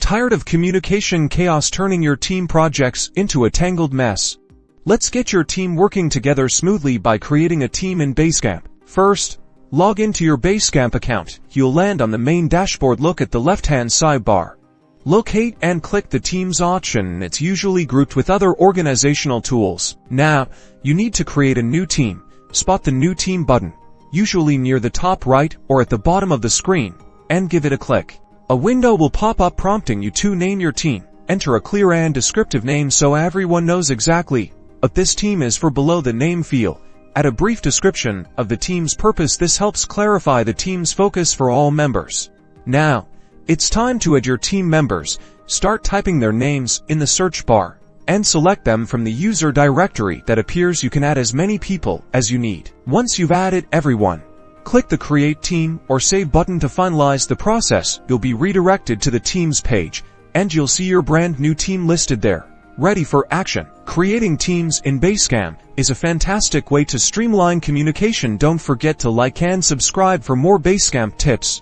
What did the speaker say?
Tired of communication chaos turning your team projects into a tangled mess? Let's get your team working together smoothly by creating a team in Basecamp. First, log into your Basecamp account. You'll land on the main dashboard. Look at the left-hand sidebar. Locate and click the Teams option. It's usually grouped with other organizational tools. Now, you need to create a new team. Spot the New Team button, usually near the top right or at the bottom of the screen, and give it a click. A window will pop up prompting you to name your team. Enter a clear and descriptive name so everyone knows exactly what this team is. For below the name field, add a brief description of the team's purpose. This helps clarify the team's focus for all members. Now, it's time to add your team members. Start typing their names in the search bar and select them from the user directory that appears. You can add as many people as you need. Once you've added everyone, click the Create Team or Save button to finalize the process. You'll be redirected to the Teams page, and you'll see your brand new team listed there, ready for action. Creating teams in Basecamp is a fantastic way to streamline communication. Don't forget to like and subscribe for more Basecamp tips.